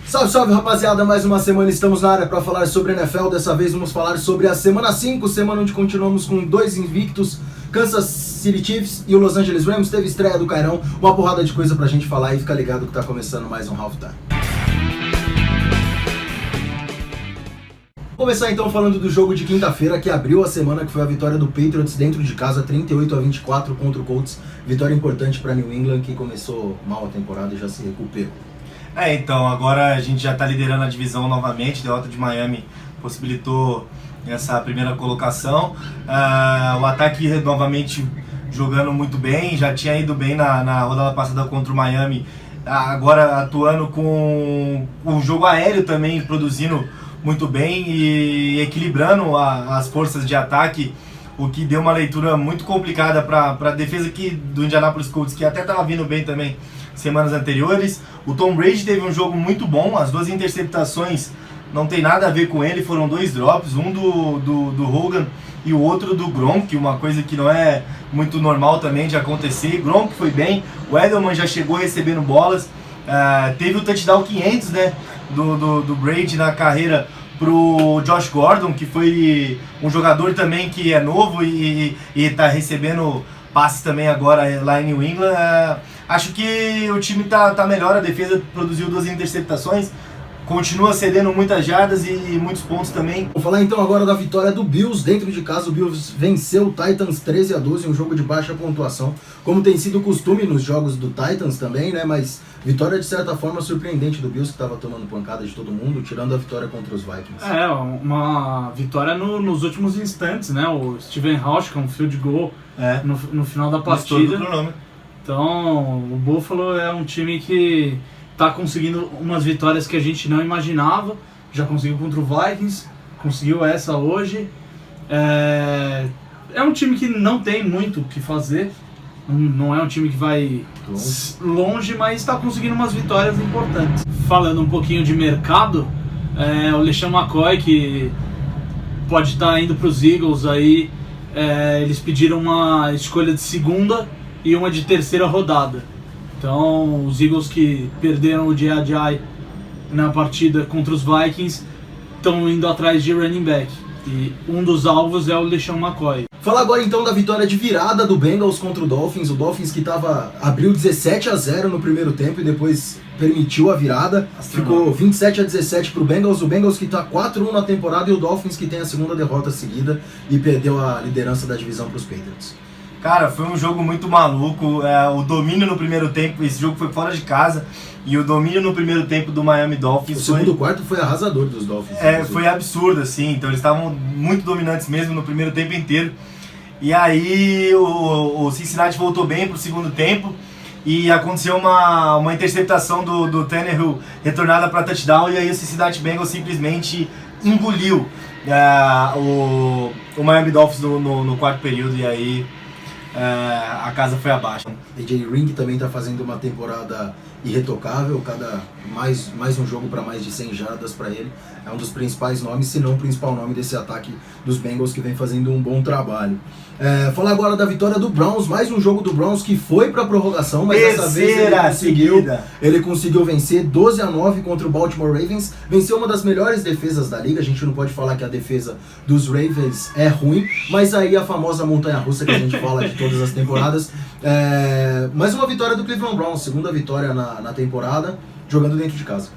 Salve, salve rapaziada, mais uma semana estamos na área para falar sobre NFL. Dessa vez vamos falar sobre a semana 5, semana onde continuamos com 2 invictos, Kansas City Chiefs e o Los Angeles Rams. Teve estreia do Cairão, uma porrada de coisa pra gente falar e fica ligado que tá começando mais um Halftime. Vou começar então falando do jogo de quinta-feira que abriu a semana, que foi a vitória do Patriots dentro de casa, 38-24 contra o Colts. Vitória importante para New England, que começou mal a temporada e já se recuperou. Então, agora a gente já está liderando a divisão novamente. A derrota de Miami possibilitou essa primeira colocação. O ataque novamente jogando muito bem, já tinha ido bem na rodada passada contra o Miami, agora atuando com o jogo aéreo também, produzindo muito bem e equilibrando as forças de ataque, o que deu uma leitura muito complicada para a defesa aqui do Indianapolis Colts, que até estava vindo bem também semanas anteriores. O Tom Brady teve um jogo muito bom, as 2 interceptações não tem nada a ver com ele, foram 2 drops, um do Hogan e o outro do Gronk, uma coisa que não é muito normal também de acontecer. Gronk foi bem, o Edelman já chegou recebendo bolas, teve o touchdown 500, né, do Brady na carreira pro Josh Gordon, que foi um jogador também que é novo e está recebendo passes também agora lá em New England. Acho que o time tá melhor, a defesa produziu 2 interceptações, continua cedendo muitas jardas e muitos pontos também. Vou falar então agora da vitória do Bills dentro de casa. O Bills venceu o Titans 13-12, um jogo de baixa pontuação, como tem sido costume nos jogos do Titans também, né? Mas vitória de certa forma surpreendente do Bills, que estava tomando pancada de todo mundo, tirando a vitória contra os Vikings. Uma vitória nos últimos instantes, né? O Steven Hausch com um field goal no final da partida. Então, o Buffalo é um time que está conseguindo umas vitórias que a gente não imaginava. Já conseguiu contra o Vikings, conseguiu essa hoje. É um time que não tem muito o que fazer. Não é um time que vai longe, mas está conseguindo umas vitórias importantes. Falando um pouquinho de mercado, o LeSean McCoy, que pode estar indo para os Eagles aí. Eles pediram uma escolha de segunda e uma de terceira rodada. Então, os Eagles, que perderam o J.J. na partida contra os Vikings, estão indo atrás de running back. E um dos alvos é o LeSean McCoy. Falar agora então da vitória de virada do Bengals contra o Dolphins. O Dolphins que abriu 17-0 no primeiro tempo e depois permitiu a virada. Ficou 27-17 pro Bengals. O Bengals que tá 4-1 na temporada e o Dolphins que tem a segunda derrota seguida e perdeu a liderança da divisão pros Patriots. Cara, foi um jogo muito maluco, o domínio no primeiro tempo, esse jogo foi fora de casa, e o domínio no primeiro tempo do Miami Dolphins... O segundo quarto foi arrasador dos Dolphins. Foi absurdo, assim, então eles estavam muito dominantes mesmo no primeiro tempo inteiro. E aí o Cincinnati voltou bem pro segundo tempo, e aconteceu uma interceptação do Tannehill retornada para touchdown, e aí o Cincinnati Bengals simplesmente engoliu o Miami Dolphins no quarto período, e aí... a casa foi abaixo. AJ Ring também está fazendo uma temporada irretocável, mais um jogo para mais de 100 jardas para ele. É um dos principais nomes, se não o principal nome desse ataque dos Bengals, que vem fazendo um bom trabalho. Falar agora da vitória do Browns, mais um jogo do Browns que foi para prorrogação, mas dessa vez ele conseguiu vencer 12-9 contra o Baltimore Ravens. Venceu uma das melhores defesas da liga. A gente não pode falar que a defesa dos Ravens é ruim, mas aí a famosa montanha-russa que a gente fala de todas as temporadas. Mais uma vitória do Cleveland Browns, segunda vitória na temporada, jogando dentro de casa.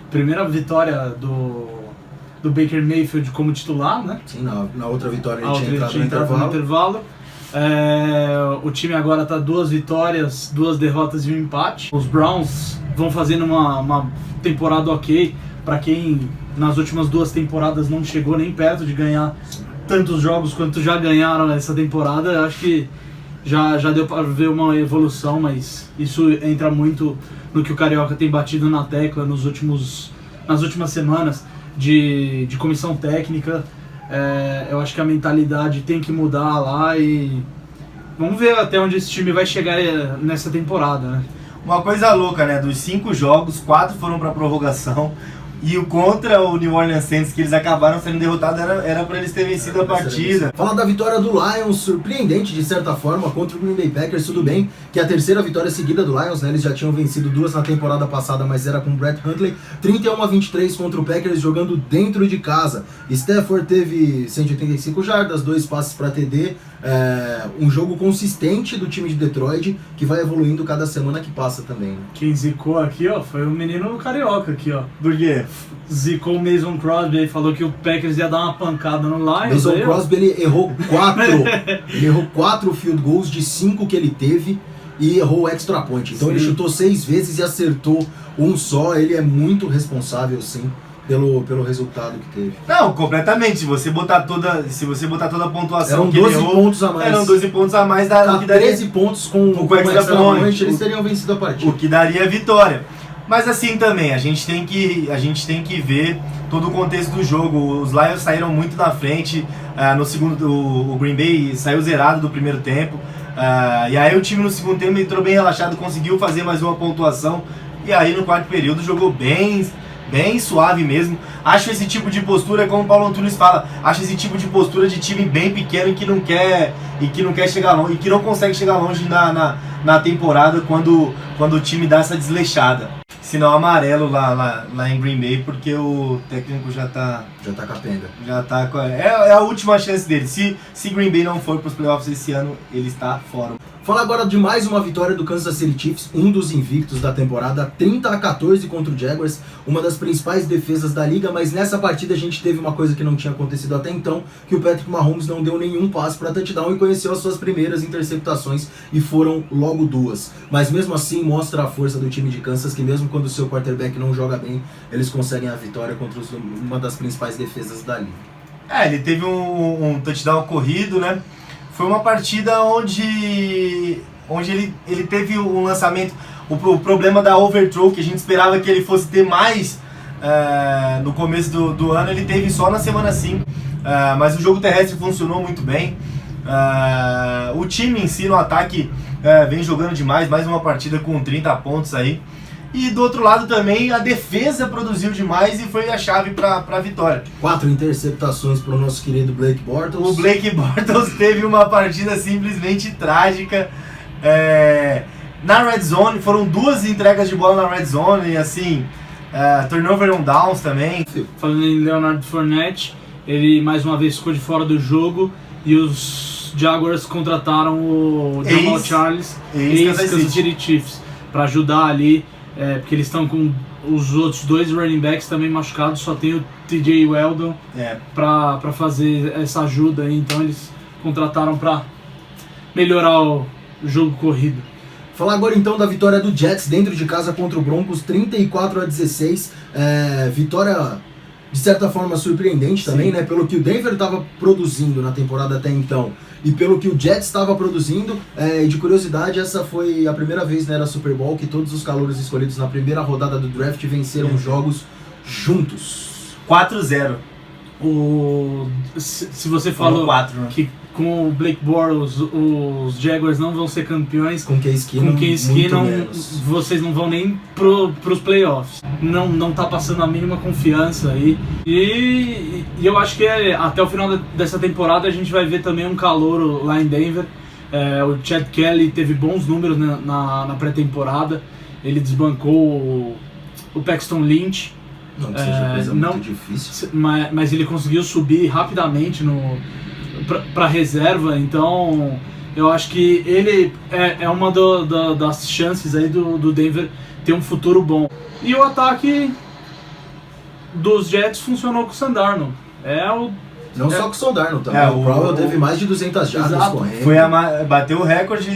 Primeira vitória do Baker Mayfield como titular, né? Sim, na outra vitória ele tinha entrado no intervalo. O time agora está 2 vitórias, 2 derrotas e 1 empate. Os Browns vão fazendo uma temporada ok. Para quem nas últimas 2 temporadas não chegou nem perto de ganhar tantos jogos quanto já ganharam essa temporada, acho que já deu para ver uma evolução, mas isso entra muito no que o Carioca tem batido na tecla nas últimas semanas de comissão técnica. Eu acho que a mentalidade tem que mudar lá e vamos ver até onde esse time vai chegar nessa temporada, né? Uma coisa louca, né? Dos 5 jogos, 4 foram para prorrogação. E o contra o New Orleans Saints, que eles acabaram sendo derrotados, era para eles terem vencido a partida. Fala da vitória do Lions, surpreendente de certa forma, contra o Green Bay Packers, tudo bem, que é a terceira vitória seguida do Lions, né? Eles já tinham vencido 2 na temporada passada, mas era com o Brett Hundley, 31-23 contra o Packers, jogando dentro de casa. Stafford teve 185 jardas, 2 passes para TD, um jogo consistente do time de Detroit, que vai evoluindo cada semana que passa também. Né? Quem zicou aqui, ó, foi o menino carioca aqui, ó. Por quê? Zicou o Mason Crosby e falou que o Packers ia dar uma pancada no Lions. Mason Crosby, ele errou 4 field goals de 5 que ele teve e errou o extra point. Então ele chutou 6 vezes e acertou um só. Ele é muito responsável, sim, pelo resultado que teve. Não, completamente. Se você botar toda a pontuação eram que 12 ele errou, pontos a mais. Eram 12 pontos a mais da que 13 pontos com o extra point, eles teriam vencido a partida. O que daria a vitória. Mas assim também, a gente tem que ver todo o contexto do jogo. Os Lions saíram muito na frente, no segundo, o Green Bay saiu zerado do primeiro tempo, e aí o time no segundo tempo entrou bem relaxado, conseguiu fazer mais uma pontuação, e aí no quarto período jogou bem suave mesmo. Acho esse tipo de postura, como o Paulo Antunes fala, acho esse tipo de postura de time bem pequeno e que não quer chegar longe, e que não consegue chegar longe na temporada quando o time dá essa desleixada. Sinal amarelo lá em Green Bay, porque o técnico já tá capenga. É a última chance dele. Se Green Bay não for para os playoffs esse ano, ele está fora. Fala agora de mais uma vitória do Kansas City Chiefs, um dos invictos da temporada, 30-14 contra o Jaguars, uma das principais defesas da liga, mas nessa partida a gente teve uma coisa que não tinha acontecido até então, que o Patrick Mahomes não deu nenhum passe para touchdown e conheceu as suas primeiras interceptações, e foram logo 2. Mas mesmo assim mostra a força do time de Kansas, que mesmo quando o seu quarterback não joga bem, eles conseguem a vitória contra uma das principais defesas da liga. Ele teve um touchdown corrido, né? Foi uma partida onde ele teve um lançamento, o problema da overthrow, que a gente esperava que ele fosse ter mais no começo do ano, ele teve só na semana 5, mas o jogo terrestre funcionou muito bem. O time em si no ataque vem jogando demais, mais uma partida com 30 pontos aí. E do outro lado também a defesa produziu demais e foi a chave para a vitória. 4 interceptações para o nosso querido Blake Bortles. O Blake Bortles teve uma partida simplesmente trágica. Na Red Zone, foram 2 entregas de bola na Red Zone e assim, turnover on downs também. Falando em Leonard Fournette, ele mais uma vez ficou de fora do jogo e os Jaguars contrataram o Jamal Charles, ex-Kansas City Chiefs, para ajudar ali. Porque eles estão com os outros 2 running backs também machucados, só tem o TJ Weldon para fazer essa ajuda aí, então eles contrataram para melhorar o jogo corrido. Falar agora então da vitória do Jets dentro de casa contra o Broncos, 34-16, vitória de certa forma surpreendente também, né? Pelo que o Denver estava produzindo na temporada até então e pelo que o Jets estava produzindo. E de curiosidade, essa foi a primeira vez na era Super Bowl que todos os calouros escolhidos na primeira rodada do draft venceram jogos juntos. 4-0. Se você falou 4, né? que com o Blake Bortles os Jaguars não vão ser campeões, com Case Keenum, vocês não vão nem pros playoffs. Não tá passando a mínima confiança aí. E eu acho que até o final dessa temporada a gente vai ver também um calouro lá em Denver. O Chad Kelly teve bons números na pré-temporada. Ele desbancou o Paxton Lynch. Não que seja coisa muito difícil. Mas ele conseguiu subir rapidamente para reserva, então eu acho que ele é uma das chances aí do Denver ter um futuro bom. E o ataque dos Jets funcionou com o Sam Darnold. Só com o Sam Darnold também. O Crowell teve mais de 200 jardas correndo. Bateu o recorde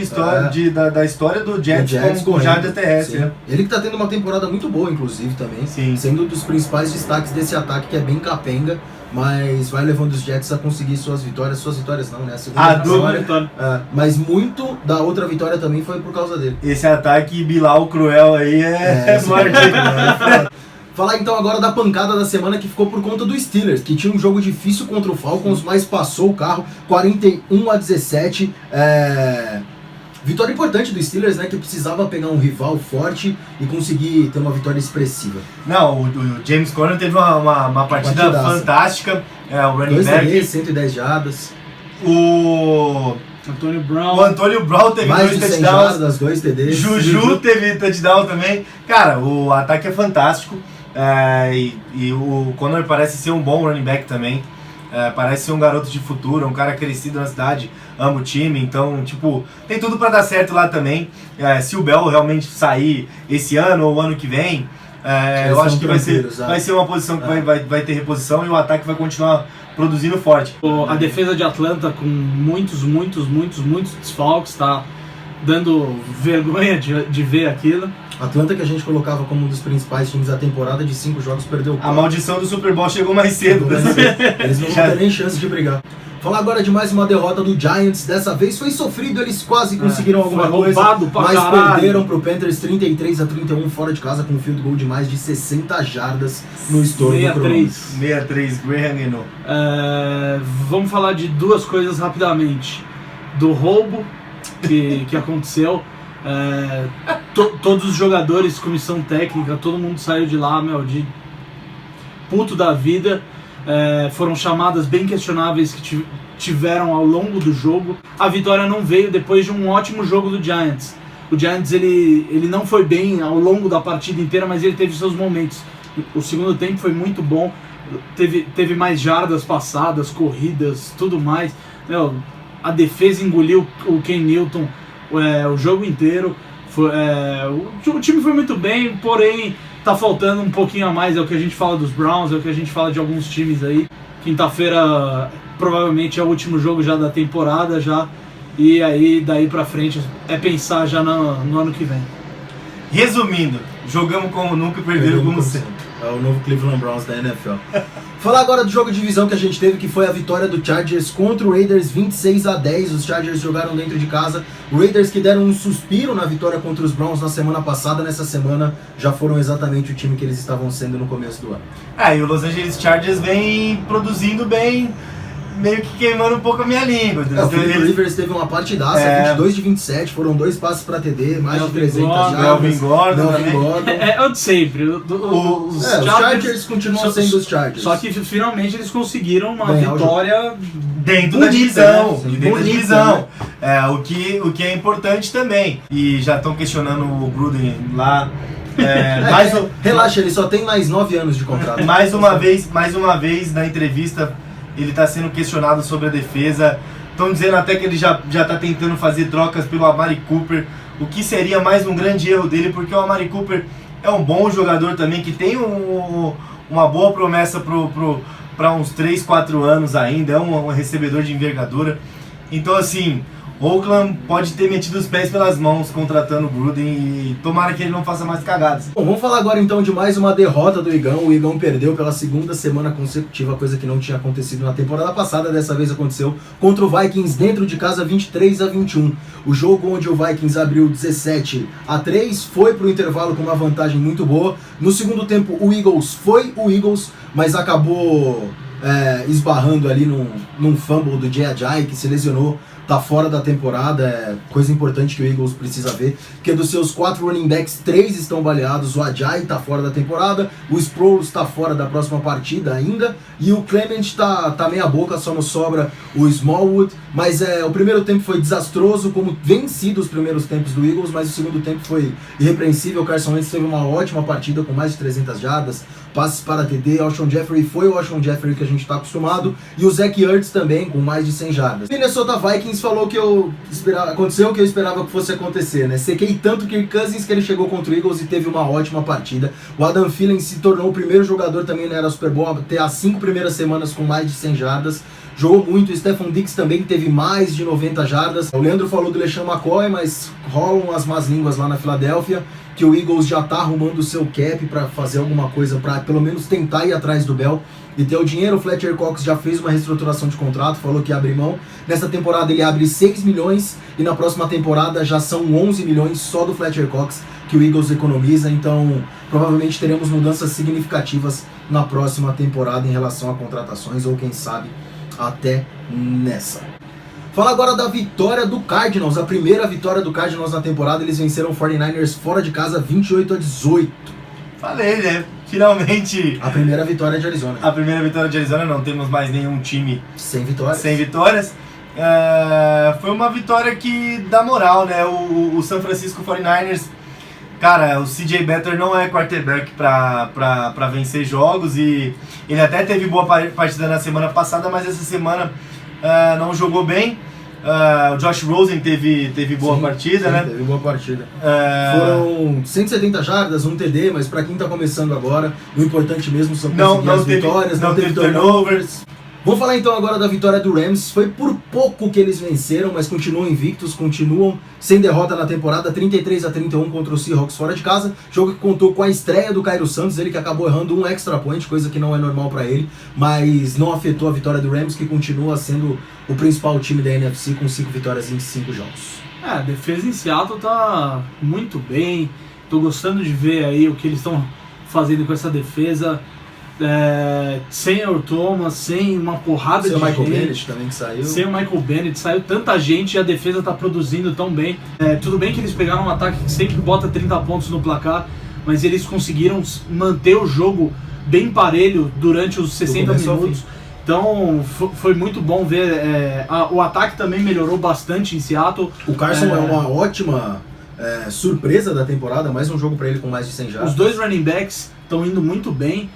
da história do Jets com jardas terrestres. Né? Ele que tá tendo uma temporada muito boa, inclusive, também. Sim. Sendo um dos principais destaques desse ataque, que é bem capenga, mas vai levando os Jets a conseguir suas vitórias não, né? A segunda vitória. Mas muito da outra vitória também foi por causa dele. Esse ataque Bilal Cruel aí Falar então agora da pancada da semana, que ficou por conta do Steelers, que tinha um jogo difícil contra o Falcons, mas passou o carro, 41-17. Vitória importante do Steelers, né, que precisava pegar um rival forte e conseguir ter uma vitória expressiva. Não, o James Conner teve uma partida partidaça. fantástica, o running 2 back. TDs, 110 jardas, O Antônio Brown. Antônio Brown teve mais 2 de 100 touchdowns. jardas, 2 TDs. Juju teve touchdown também. Cara, o ataque é fantástico. E o Conner parece ser um bom running back também. Parece ser um garoto de futuro, um cara crescido na cidade, ama o time, então, tipo, tem tudo pra dar certo lá também. Se o Bell realmente sair esse ano ou ano que vem, eu acho que vai ser uma posição que vai ter reposição e o ataque vai continuar produzindo forte. A defesa de Atlanta com muitos desfalques, tá dando vergonha de ver aquilo. Atlanta, que a gente colocava como um dos principais times da temporada, de 5 jogos perdeu 4. A maldição do Super Bowl chegou mais cedo. Eles não vão ter nem chance de brigar. Falar agora de mais uma derrota do Giants, dessa vez foi sofrido, eles quase conseguiram alguma coisa, mas caralho. perderam pro Panthers 33-31 fora de casa com um field goal de mais de 60 jardas no estouro do cronômetro. 63, Graham ganhou. Vamos falar de duas coisas rapidamente. Do roubo que aconteceu. Todos os jogadores, comissão técnica, todo mundo saiu de lá, de puto da vida. Foram chamadas bem questionáveis que tiveram ao longo do jogo. A vitória não veio depois de um ótimo jogo do Giants. O Giants ele não foi bem ao longo da partida inteira, mas ele teve seus momentos. O segundo tempo foi muito bom, teve mais jardas passadas, corridas, tudo mais. A defesa engoliu o Ken Newton o jogo inteiro. O time foi muito bem, porém tá faltando um pouquinho a mais. É o que a gente fala dos Browns, é o que a gente fala de alguns times aí. Quinta-feira provavelmente é o último jogo já da temporada já, e aí daí pra frente é pensar já no ano que vem. Resumindo, jogamos como nunca e perderam como sempre. É o novo Cleveland Browns da NFL. Falar agora do jogo de divisão que a gente teve, que foi a vitória do Chargers contra o Raiders 26-10. Os Chargers jogaram dentro de casa. O Raiders que deram um suspiro na vitória contra os Browns na semana passada, nessa semana já foram exatamente o time que eles estavam sendo no começo do ano. E o Los Angeles Chargers vem produzindo bem, meio que queimando um pouco a minha língua. O Philip Rivers teve uma partidaça, 22 de 27, foram 2 passes para TD, mais de 300 jardas. Melvin Gordon. É o de sempre. Os Chargers continuam sendo os Chargers. Só que finalmente eles conseguiram uma vitória dentro bonita, da divisão. né? Dentro da divisão. O que é importante também. E já estão questionando o Gruden lá. Relaxa, ele só tem mais 9 anos de contrato. Mais uma vez na entrevista ele está sendo questionado sobre a defesa. Estão dizendo até que ele já está tentando fazer trocas pelo Amari Cooper, o que seria mais um grande erro dele, porque o Amari Cooper é um bom jogador também, que tem uma boa promessa para uns 3, 4 anos ainda, é um recebedor de envergadura. Então assim, Oakland pode ter metido os pés pelas mãos contratando o Gruden e tomara que ele não faça mais cagadas. Bom, vamos falar agora então de mais uma derrota do Igão. O Igão perdeu pela segunda semana consecutiva, coisa que não tinha acontecido na temporada passada. Dessa vez aconteceu contra o Vikings dentro de casa, 23-21. O jogo onde o Vikings abriu 17-3 foi para o intervalo com uma vantagem muito boa. No segundo tempo o Eagles foi o Eagles, mas acabou esbarrando ali num fumble do Jay Ajayi, que se lesionou. Tá fora da temporada, coisa importante que o Eagles precisa ver, porque dos seus 4 running backs, 3 estão baleados. O Ajayi tá fora da temporada, o Sproles tá fora da próxima partida ainda, e o Clement tá meia boca, só nos sobra o Smallwood. Mas o primeiro tempo foi desastroso, como vem sido os primeiros tempos do Eagles, mas o segundo tempo foi irrepreensível. O Carson Wentz teve uma ótima partida com mais de 300 jardas, passes para TD. Alshon Jeffrey foi o Alshon Jeffrey que a gente está acostumado, e o Zach Ertz também com mais de 100 jardas. Minnesota Vikings falou que aconteceu o que eu esperava que fosse acontecer, né? Sequei tanto Kirk Cousins que ele chegou contra o Eagles e teve uma ótima partida. O Adam Thielen se tornou o primeiro jogador também na era Super Bowl a ter as 5 primeiras semanas com mais de 100 jardas. Jogou muito. O Stephon Diggs também teve mais de 90 jardas. O Leandro falou do LeSean McCoy, mas rolam as más línguas lá na Filadélfia, que o Eagles já tá arrumando o seu cap para fazer alguma coisa, para pelo menos tentar ir atrás do Bell e ter o dinheiro. O Fletcher Cox já fez uma reestruturação de contrato, falou que abre mão. Nessa temporada ele abre 6 milhões e na próxima temporada já são 11 milhões só do Fletcher Cox que o Eagles economiza. Então provavelmente teremos mudanças significativas na próxima temporada em relação a contratações, ou quem sabe até nessa. Fala agora da vitória do Cardinals, a primeira vitória do Cardinals na temporada. Eles venceram o 49ers fora de casa 28-18. Falei, né? Finalmente. A primeira vitória de Arizona. A primeira vitória de Arizona, não temos mais nenhum time Sem vitórias. sem vitórias. Foi uma vitória que dá moral, né? O San Francisco 49ers, cara, o CJ Beathard não é quarterback pra vencer jogos, e ele até teve boa partida na semana passada, mas essa semana não jogou bem. O Josh Rosen teve boa partida, né? Teve boa partida. Foram 170 jardas, um TD, mas pra quem tá começando agora, o importante mesmo são conseguir as vitórias, não teve turnovers. Vamos falar então agora da vitória do Rams. Foi por pouco que eles venceram, mas continuam invictos, continuam sem derrota na temporada, 33-31 contra o Seahawks fora de casa. Jogo que contou com a estreia do Cairo Santos, ele que acabou errando um extra point, coisa que não é normal para ele, mas não afetou a vitória do Rams, que continua sendo o principal time da NFC com 5 vitórias em 5 jogos. A defesa em Seattle tá muito bem. Tô gostando de ver aí o que eles estão fazendo com essa defesa. Sem Earl Thomas, sem uma porrada Sem de o Michael gente, Bennett também que saiu. sem o Michael Bennett, saiu tanta gente e a defesa tá produzindo tão bem. Tudo bem que eles pegaram um ataque que sempre bota 30 pontos no placar, mas eles conseguiram manter o jogo bem parelho durante os 60 minutos. Então foi muito bom ver. O ataque também melhorou bastante em Seattle. O Carson é uma ótima surpresa da temporada, mais um jogo para ele com mais de 100 jardas. Os dois running backs estão indo muito bem.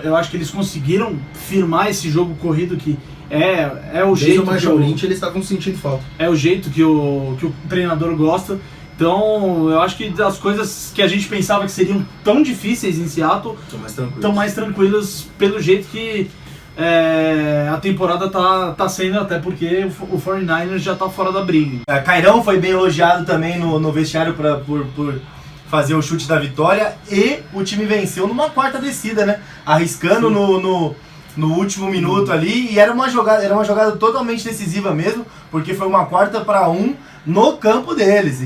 Eu acho que eles conseguiram firmar esse jogo corrido que é o Desde jeito o Marshall Lynch eles estavam sentindo falta. É o jeito que o treinador gosta. Então eu acho que as coisas que a gente pensava que seriam tão difíceis em Seattle estão mais tranquilas pelo jeito que a temporada tá sendo, até porque o 49ers já tá fora da briga. Cairão foi bem elogiado também no vestiário por fazer o chute da vitória, e o time venceu numa quarta descida, né? Arriscando no último minuto ali, e era uma jogada totalmente decisiva mesmo, porque foi uma 4-1 no campo deles.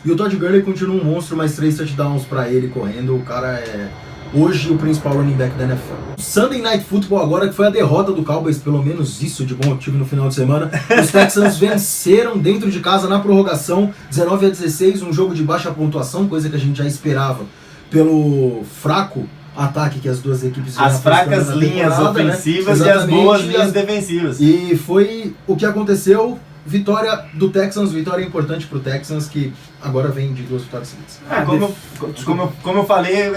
E o Todd Gurley continua um monstro, mais 3 touchdowns pra ele correndo. O cara é hoje o principal running back da NFL. Sunday Night Football agora, que foi a derrota do Cowboys, pelo menos isso de bom eu tive no final de semana. Os Texans venceram dentro de casa na prorrogação, 19-16, um jogo de baixa pontuação, coisa que a gente já esperava pelo fraco ataque que as duas equipes já as fracas linhas ofensivas, né? E as boas linhas defensivas. E foi o que aconteceu. Vitória do Texans, vitória importante pro Texans, que agora vem de 2 vitórias seguidas. Como eu falei,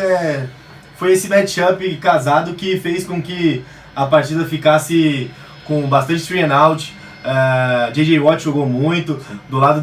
foi esse matchup casado que fez com que a partida ficasse com bastante 3 and out. J.J. Watt jogou muito. Do lado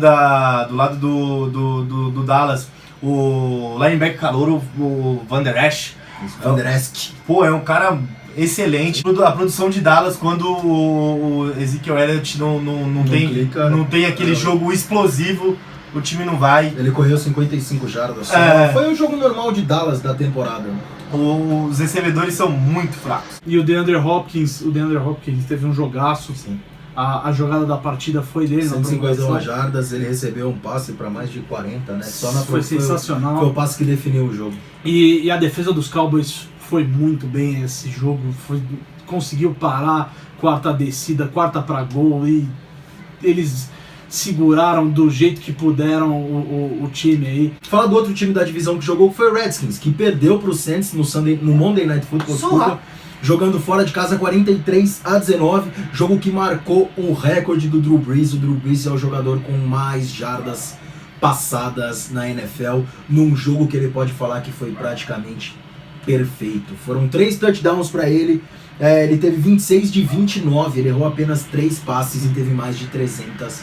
do Dallas, o linebacker calouro, o Van Der Esch. Van Der Esch. Pô, é um cara excelente. A produção de Dallas, quando o Ezekiel Elliott não tem aquele jogo explosivo, o time não vai. Ele correu 55 jardas. Foi um jogo normal de Dallas da temporada. Os recebedores são muito fracos. E o DeAndre Hopkins teve um jogaço. Sim. A jogada da partida foi dele. 151 jardas, ele recebeu um passe para mais de 40, né? Foi sensacional. Foi o passe que definiu o jogo. E a defesa dos Cowboys foi muito bem esse jogo. Conseguiu parar, quarta descida, quarta para gol, e eles seguraram do jeito que puderam o time aí. Fala do outro time da divisão que jogou, que foi o Redskins, que perdeu pro Saints no Monday Night Football, jogando fora de casa 43-19, jogo que marcou o recorde do Drew Brees. O Drew Brees é o jogador com mais jardas passadas na NFL, num jogo que ele pode falar que foi praticamente perfeito. Foram 3 touchdowns para ele. Ele teve 26 de 29, ele errou apenas 3 passes e teve mais de 300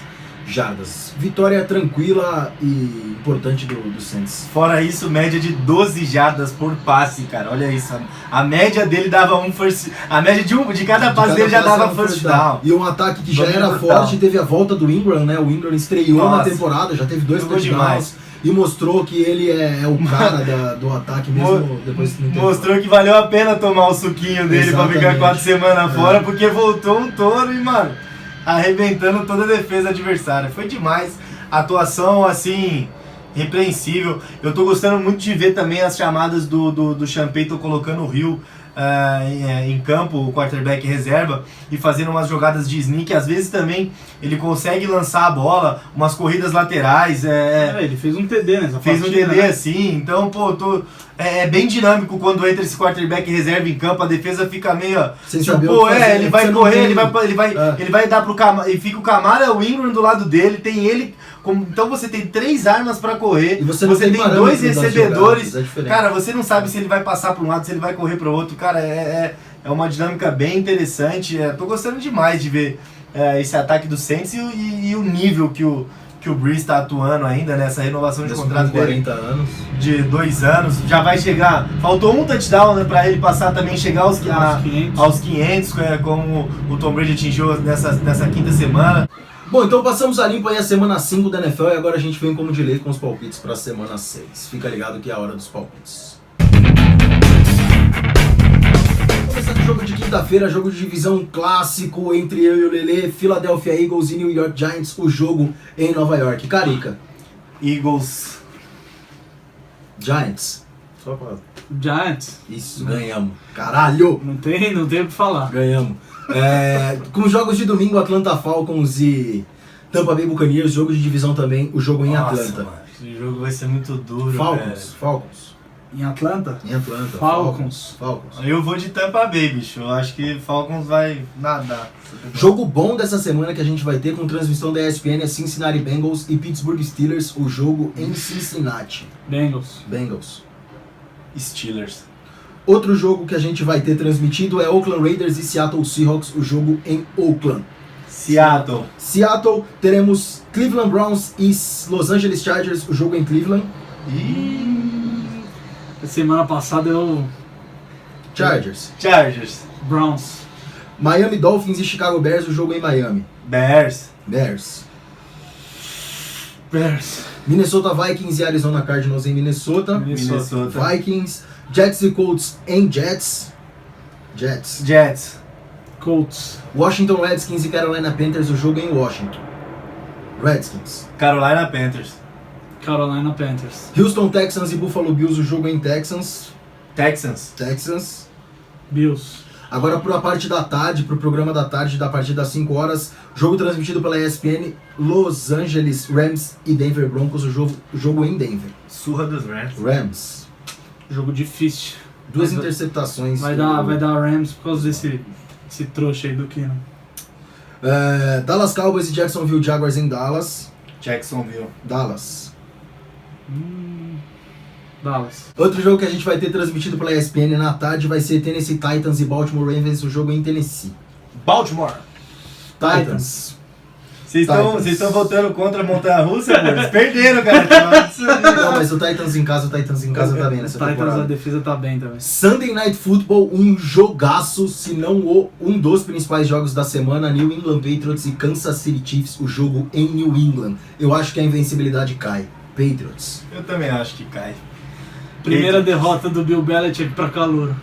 jardas. Vitória tranquila e importante do Saints. Fora isso, média de 12 jardas por passe, cara. Olha isso. A média dele dava um first... A média de cada passe dele já dava first down. E um ataque que já era forte, teve a volta do Ingram, né? O Ingram estreou na temporada, já teve 2 touchdowns. E mostrou que ele é o cara do ataque mesmo depois que não teve. Mostrou que valeu a pena tomar o suquinho dele. Exatamente. Pra ficar 4 semanas fora, porque voltou um touro e, mano, arrebentando toda a defesa adversária. Foi demais. Atuação, assim, repreensível. Eu tô gostando muito de ver também as chamadas do Sean Payton colocando o Hill em campo, o quarterback reserva, e fazendo umas jogadas de sneak. Às vezes também ele consegue lançar a bola, umas corridas laterais. Ele fez um TD nessa Fez partida, um TD né? assim, então, é bem dinâmico quando entra esse quarterback reserva em campo, a defesa fica meio, Sem tipo, saber o que fazer, ele vai você não correr, tem- ele vai dar pro Camara, e fica o Camara, o Ingram do lado dele, tem ele, então você tem 3 armas pra correr, E você não tem tem parâmetro 2 das recebedores, jogadas, é diferente. cara, você não sabe se ele vai passar pra um lado, se ele vai correr pro outro, cara, é uma dinâmica bem interessante, tô gostando demais de ver esse ataque do Saints e o nível que o Brees está atuando ainda nessa renovação de Mesmo contrato com dele 40 anos. de 2 anos, já vai chegar, faltou um touchdown, né, para ele passar também, chegar aos 500, como o Tom Brady atingiu nessa quinta semana. Bom, então passamos a limpo aí a semana 5 da NFL e agora a gente vem como de lei com os palpites para a semana 6. Fica ligado que é a hora dos palpites. Começando o jogo de quinta-feira, jogo de divisão clássico entre eu e o Lelê, Philadelphia Eagles e New York Giants, o jogo em Nova York. Carica, Eagles, Giants. Só pra... Giants. Isso, ganhamos. Caralho! Não tem o que falar. Ganhamos. Com os jogos de domingo, Atlanta Falcons e Tampa Bay Buccaneers, jogo de divisão também, o jogo em Nossa, Atlanta. mano, esse jogo vai ser muito duro, Falcons. Em Atlanta? Em Atlanta. Falcons. Falcons. Eu vou de Tampa Bay, bicho. Eu acho que Falcons vai nadar. Jogo bom dessa semana que a gente vai ter com transmissão da ESPN é Cincinnati Bengals e Pittsburgh Steelers, o jogo em Cincinnati. Bengals. Steelers. Outro jogo que a gente vai ter transmitido é Oakland Raiders e Seattle Seahawks, o jogo em Oakland. Seattle. Seattle, teremos Cleveland Browns e Los Angeles Chargers, o jogo em Cleveland. Semana passada eu... Chargers. Browns. Miami Dolphins e Chicago Bears, o jogo em Miami. Bears. Bears. Bears. Minnesota Vikings e Arizona Cardinals em Minnesota. Minnesota. Vikings. Jets e Colts em Jets. Jets. Colts. Washington Redskins e Carolina Panthers, o jogo em Washington. Redskins. Carolina Panthers. Carolina Panthers. Houston Texans e Buffalo Bills, o jogo em Texans. Texans. Bills. Agora para a parte da tarde, para o programa da tarde, da partir das 5 horas, jogo transmitido pela ESPN, Los Angeles Rams e Denver Broncos, o jogo em Denver. Surra dos Rams. Rams. Jogo difícil. 2 interceptações. Vai dar Rams por causa desse trouxa aí do Keenan. Dallas Cowboys e Jacksonville Jaguars em Dallas. Jacksonville. Dallas. Dallas. Outro jogo que a gente vai ter transmitido pela ESPN na tarde vai ser Tennessee Titans e Baltimore Ravens, o jogo em Tennessee. Baltimore. Titans. Vocês estão votando contra a montanha-russa, pô? Eles perderam, cara. Não, mas o Titans em casa tá bem nessa Titans, a temporada. defesa tá bem também. Sunday Night Football, um jogaço, se não um dos principais jogos da semana, New England Patriots e Kansas City Chiefs, o jogo em New England. Eu acho que a invencibilidade cai. Patriots. Eu também acho que cai. Primeira derrota do Bill Belichick pra Calouro.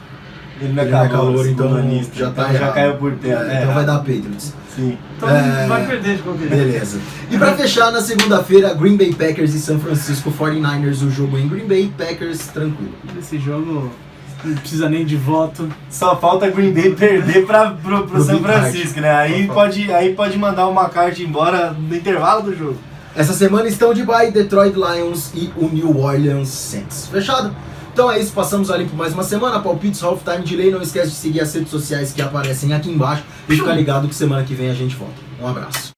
Ele não é Ele não é calor, calor, então segundo já tá então já errado. caiu por terra. Então vai dar Patriots. Sim. Então vai perder de qualquer jeito. Beleza. E pra fechar, na segunda-feira, Green Bay Packers e San Francisco 49ers, o jogo em Green Bay, Packers tranquilo. Esse jogo não precisa nem de voto. Só falta Green Bay perder pro São Francisco, né? Aí pode mandar uma carta embora no intervalo do jogo. Essa semana estão de bye Detroit Lions e o New Orleans Saints. Fechado? Então é isso, passamos ali por mais uma semana. Palpites, halftime delay. Não esquece de seguir as redes sociais que aparecem aqui embaixo. E ficar ligado que semana que vem a gente volta. Um abraço.